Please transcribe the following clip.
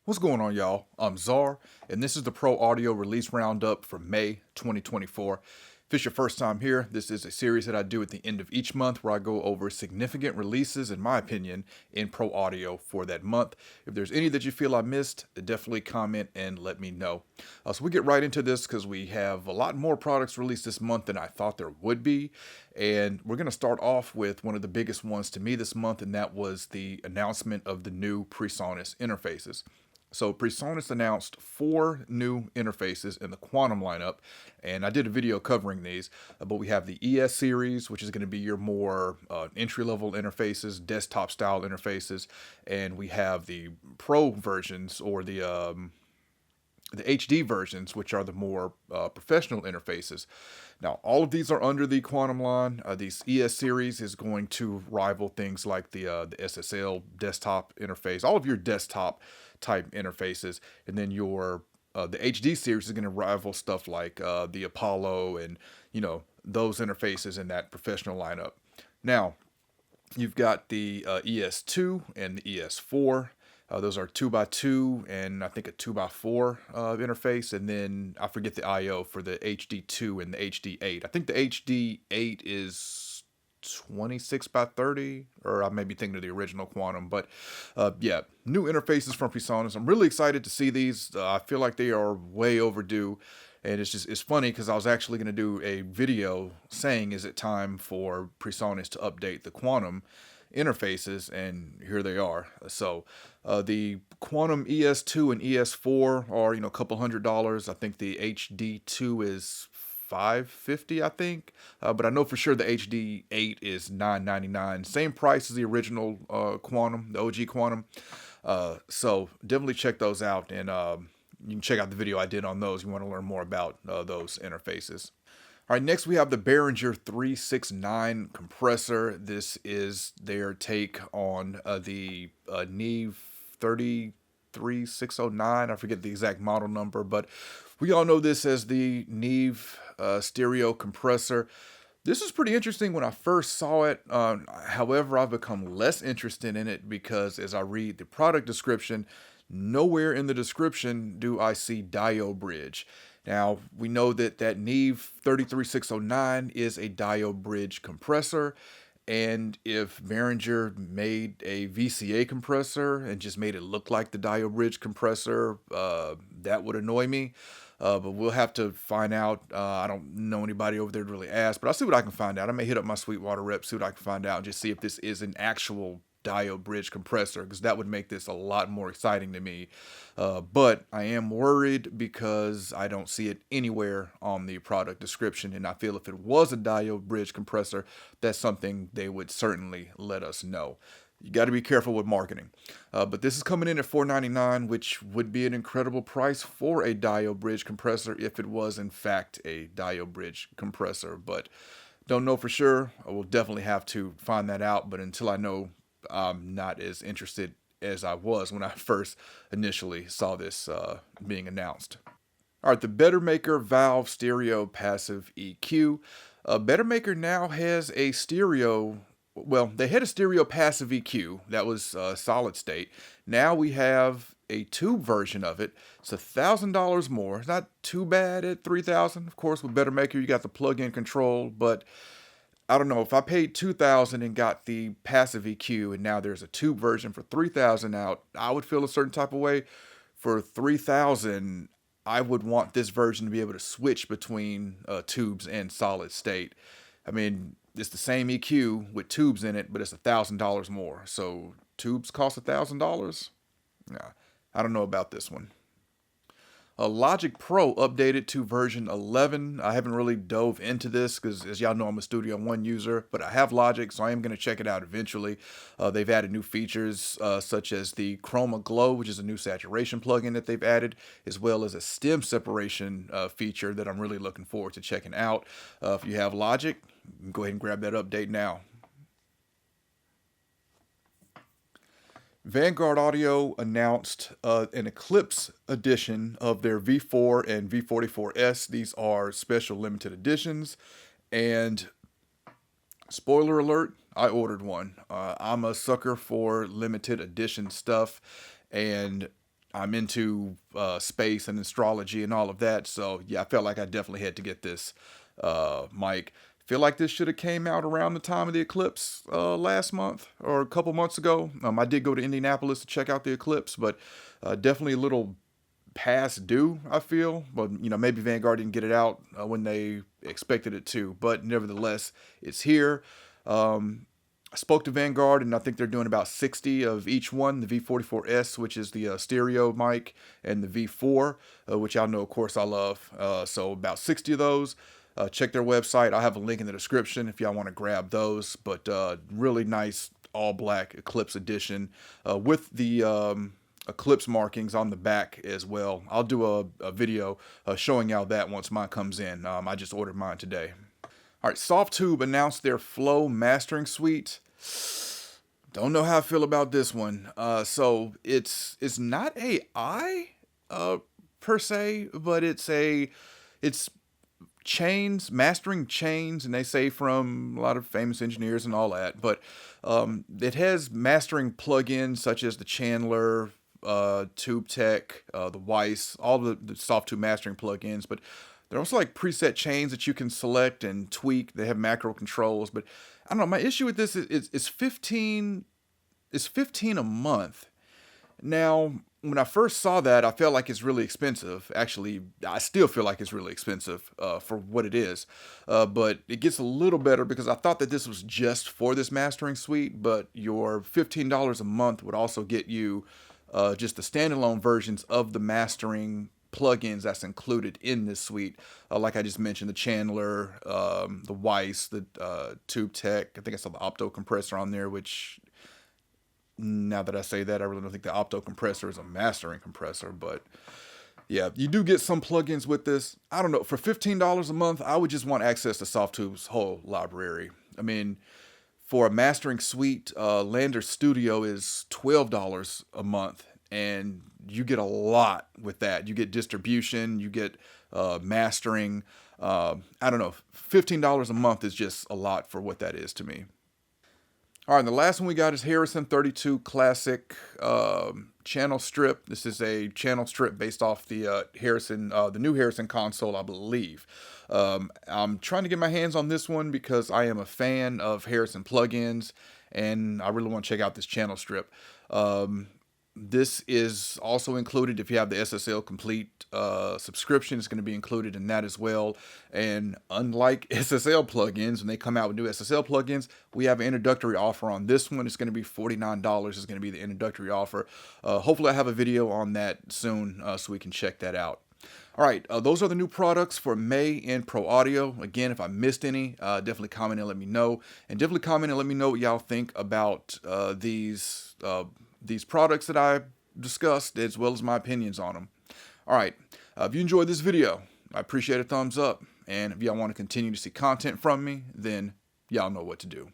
What's going on, y'all? I'm Czar, and this is the Pro Audio Release Roundup for May 2024. If it's your first time here, this is a series that I do at the end of each month where I go over significant releases, in my opinion, in Pro Audio for that month. If there's any that you feel I missed, definitely comment and let me know. So we get right into this because we have a lot more products released this month than I thought there would be. And we're going to start off with one of the biggest ones to me this month, and that was the announcement of the new PreSonus interfaces. So PreSonus announced 4 new interfaces in the Quantum lineup, and I did a video covering these, but we have the ES series, which is going to be your more entry-level interfaces, desktop-style interfaces, and we have the Pro versions, or the HD versions, which are the more professional interfaces. Now, all of these are under the Quantum line. These ES series is going to rival things like the SSL desktop interface, all of your desktop type interfaces, and then your the HD series is going to rival stuff like the Apollo and those interfaces in that professional lineup. Now, you've got the ES2 and the ES4. Those are 2x2 and I think a 2x4 interface. And then I forget the I/O for the HD2 and the HD8. I think the HD8 is 26x30, or I may be thinking of the original Quantum. But yeah, new interfaces from PreSonus. I'm really excited to see these. I feel like they are way overdue. And it's funny because I was actually going to do a video saying, is it time for PreSonus to update the Quantum interfaces? And here they are. So the Quantum ES2 and ES4 are, a couple $100. I think the HD2 is $550, I think. But I know for sure the HD8 is $999. Same price as the original Quantum, the OG Quantum. So definitely check those out, and you can check out the video I did on those if you want to learn more about those interfaces. All right, next we have the Behringer 369 compressor. This is their take on the Neve 33609. I forget the exact model number, but we all know this as the Neve stereo compressor. This is pretty interesting when I first saw it. However, I've become less interested in it because as I read the product description, nowhere in the description do I see diode bridge. Now, we know that Neve 33609 is a diode bridge compressor, and if Behringer made a VCA compressor and just made it look like the diode bridge compressor, that would annoy me. But we'll have to find out. I don't know anybody over there to really ask, but I'll see what I can find out. I may hit up my Sweetwater rep, see what I can find out, and just see if this is an actual diode bridge compressor, because that would make this a lot more exciting to me. But I am worried because I don't see it anywhere on the product description, and I feel if it was a diode bridge compressor, that's something they would certainly let us know. You got to be careful with marketing. But this is coming in at $499, which would be an incredible price for a diode bridge compressor if it was in fact a diode bridge compressor. But don't know for sure. I will definitely have to find that out. But until I know, I'm not as interested as I was when I first initially saw this being announced. All right, the Bettermaker Valve Stereo Passive EQ. Bettermaker now has a stereo. Well, they had a stereo passive EQ that was solid state. Now we have a tube version of it. It's $1,000 more. It's not too bad at $3,000. Of course, with Bettermaker, you got the plug-in control, but I don't know, if I paid $2,000 and got the passive EQ and now there's a tube version for $3,000 out, I would feel a certain type of way. For $3,000, I would want this version to be able to switch between tubes and solid state. I mean, it's the same EQ with tubes in it, but it's $1,000 more. So tubes cost $1,000? Nah, I don't know about this one. Logic Pro updated to version 11. I haven't really dove into this because, as y'all know, I'm a Studio One user, but I have Logic, so I am going to check it out eventually. They've added new features such as the Chroma Glow, which is a new saturation plugin that they've added, as well as a stem separation feature that I'm really looking forward to checking out. If you have Logic, go ahead and grab that update now. Vanguard Audio announced an Eclipse edition of their V4 and V44S. These are special limited editions. And spoiler alert, I ordered one. I'm a sucker for limited edition stuff. And I'm into space and astrology and all of that. So yeah, I felt like I definitely had to get this mic. Feel like this should have came out around the time of the eclipse last month or a couple months ago. I did go to Indianapolis to check out the eclipse, but definitely a little past due, I feel. But you know, maybe Vanguard didn't get it out when they expected it to. But nevertheless, it's here. I spoke to Vanguard, and I think they're doing about 60 of each one. The V44S, which is the stereo mic, and the V4, which y'all know, of course, I love. So about 60 of those. Check their website. I'll have a link in the description if y'all want to grab those. But really nice all black Eclipse edition with the Eclipse markings on the back as well. I'll do a video showing y'all that once mine comes in. I just ordered mine today. All right, Softube announced their Flow mastering suite. Don't know how I feel about this one. So it's not AI per se, but it's chains, mastering chains, and they say from a lot of famous engineers and all that. But it has mastering plugins such as the Chandler, Tube Tech, the Weiss, all the Softube mastering plugins. But they're also like preset chains that you can select and tweak. They have macro controls. But I don't know. My issue with this is 15. It's 15 a month. Now, when I first saw that, I felt like it's really expensive. Actually, I still feel like it's really expensive for what it is. But it gets a little better because I thought that this was just for this mastering suite, but your $15 a month would also get you just the standalone versions of the mastering plugins that's included in this suite. Like I just mentioned, the Chandler, the Weiss, the Tube Tech. I think I saw the Opto compressor on there, which... Now that I say that, I really don't think the Opto compressor is a mastering compressor, but yeah, you do get some plugins with this. I don't know, for $15 a month, I would just want access to Softube's whole library. I mean, for a mastering suite, Lander Studio is $12 a month, and you get a lot with that. You get distribution, you get mastering. I don't know, $15 a month is just a lot for what that is to me. All right, and the last one we got is Harrison 32 Classic channel strip. This is a channel strip based off the the new Harrison console, I believe. I'm trying to get my hands on this one because I am a fan of Harrison plugins, and I really want to check out this channel strip. This is also included if you have the SSL Complete subscription. It's going to be included in that as well. And unlike SSL plugins, when they come out with new SSL plugins, we have an introductory offer on this one. It's going to be $49 is going to be the introductory offer. Hopefully I have a video on that soon so we can check that out. All right, those are the new products for May in Pro Audio. Again, if I missed any, definitely comment and let me know. And definitely comment and let me know what y'all think about these products that I discussed, as well as my opinions on them. All right, if you enjoyed this video, I appreciate a thumbs up. And if y'all want to continue to see content from me, then y'all know what to do.